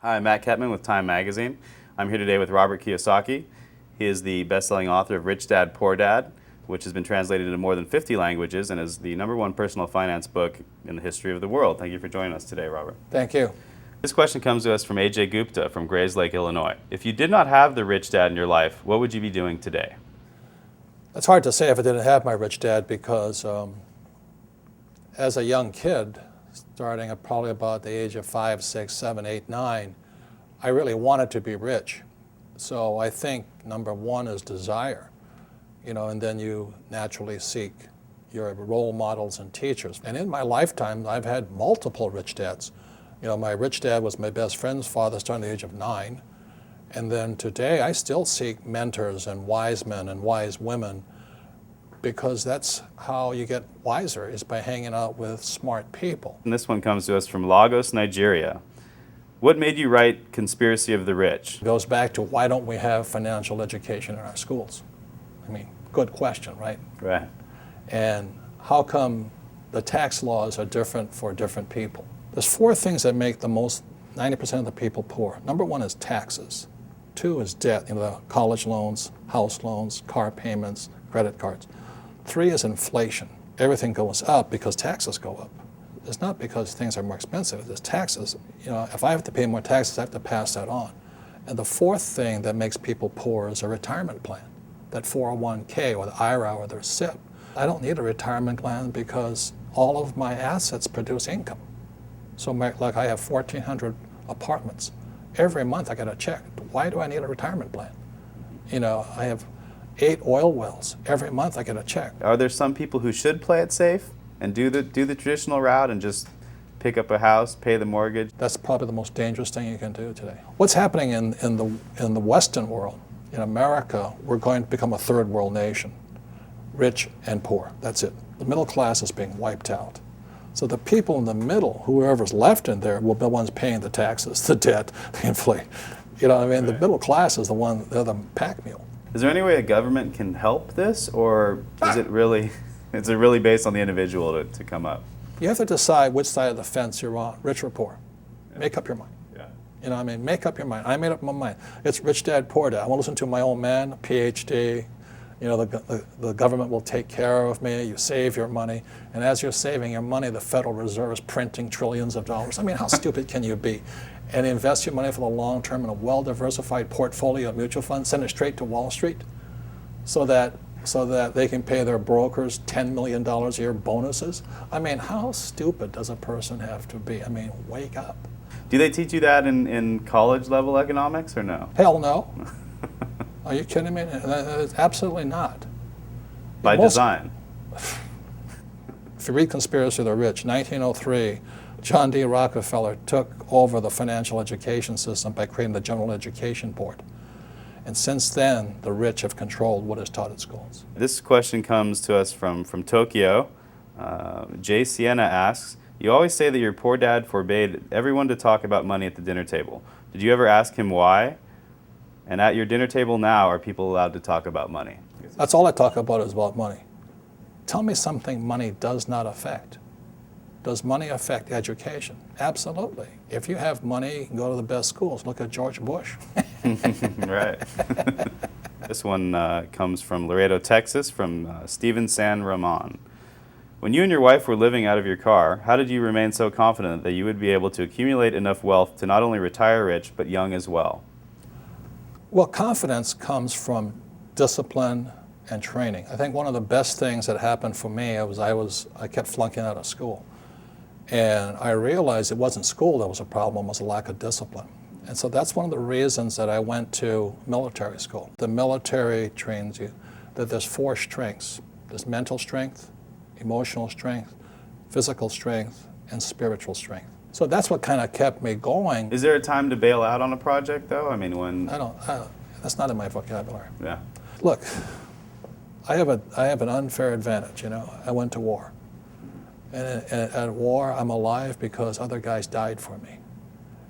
Hi, I'm Matt Ketman with Time Magazine. I'm here today with Robert Kiyosaki. He is the best-selling author of Rich Dad, Poor Dad, which has been translated into more than 50 languages and is the #1 personal finance book in the history of the world. Thank you for joining us today, Robert. Thank you. This question comes to us from A.J. Gupta from Grays Lake, Illinois. If you did not have the rich dad in your life, what would you be doing today? It's hard to say if I didn't have my rich dad because as a young kid, starting at probably about the age of 5, 6, 7, 8, 9, I really wanted to be rich. So I think number one is desire, and then you naturally seek your role models and teachers. And in my lifetime, I've had multiple rich dads. My rich dad was my best friend's father starting at the age of 9. And then today, I still seek mentors and wise men and wise women because that's how you get wiser, is by hanging out with smart people. And this one comes to us from Lagos, Nigeria. What made you write Conspiracy of the Rich? It goes back to why don't we have financial education in our schools? I mean, good question, right? Right. And how come the tax laws are different for different people? There's 4 things that make the most 90% of the people poor. Number 1 is taxes. 2 is debt, the college loans, house loans, car payments, credit cards. 3 is inflation. Everything goes up because taxes go up. It's not because things are more expensive. It's taxes. If I have to pay more taxes, I have to pass that on. And the 4th thing that makes people poor is a retirement plan, that 401k or the IRA or their SIP. I don't need a retirement plan because all of my assets produce income. So like I have 1,400 apartments. Every month I get a check. Why do I need a retirement plan? I have 8 oil wells. Every month I get a check. Are there some people who should play it safe and do the traditional route and just pick up a house, pay the mortgage? That's probably the most dangerous thing you can do today. What's happening in the Western world, in America, we're going to become a third world nation, rich and poor. That's it. The middle class is being wiped out. So the people in the middle, whoever's left in there, will be the ones paying the taxes, the debt, the inflation. Right. The middle class is they're the pack mule. Is there any way a government can help this, or is it really based on the individual to come up? You have to decide which side of the fence you're on, rich or poor. Yeah. Make up your mind. Yeah. Make up your mind. I made up my mind. It's rich dad, poor dad. I want to listen to my old man, PhD. The government will take care of me. You save your money. And as you're saving your money, the Federal Reserve is printing trillions of dollars. How stupid can you be? And invest your money for the long term in a well-diversified portfolio of mutual funds, send it straight to Wall Street so that they can pay their brokers $10 million a year bonuses. How stupid does a person have to be? Wake up. Do they teach you that in college level economics or no? Hell no. Are you kidding me? Absolutely not. By design. If you read Conspiracy of the Rich, 1903, John D. Rockefeller took over the financial education system by creating the General Education Board. And since then, the rich have controlled what is taught at schools. This question comes to us from Tokyo. Jay Sienna asks, you always say that your poor dad forbade everyone to talk about money at the dinner table. Did you ever ask him why? And at your dinner table now, are people allowed to talk about money? That's all I talk about is about money. Tell me something money does not affect. Does money affect education? Absolutely. If you have money, you can go to the best schools. Look at George Bush. Right. This one comes from Laredo, Texas, from Steven San Ramon. When you and your wife were living out of your car, how did you remain so confident that you would be able to accumulate enough wealth to not only retire rich, but young as well? Well, confidence comes from discipline and training. I think one of the best things that happened for me was I kept flunking out of school. And I realized it wasn't school that was a problem, it was a lack of discipline. And so that's one of the reasons that I went to military school. The military trains you that there's 4 strengths. There's mental strength, emotional strength, physical strength, and spiritual strength. So that's what kind of kept me going. Is there a time to bail out on a project, though? When... I don't that's not in my vocabulary. Yeah. Look, I have an unfair advantage, I went to war. And at war, I'm alive because other guys died for me.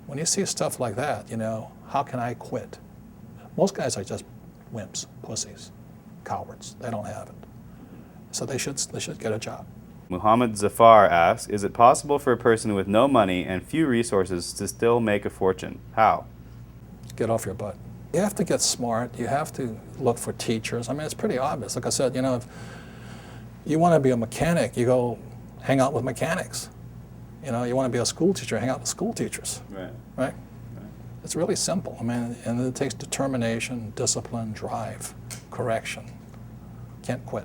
When you see stuff like that, how can I quit? Most guys are just wimps, pussies, cowards. They don't have it. So they should get a job. Muhammad Zafar asks, is it possible for a person with no money and few resources to still make a fortune? How? Get off your butt. You have to get smart. You have to look for teachers. I mean, it's pretty obvious. Like I said, you know, if you want to be a mechanic, you go hang out with mechanics. You know, you want to be a school teacher, hang out with school teachers. Right. Right? It's really simple. I mean, and it takes determination, discipline, drive, correction. Can't quit.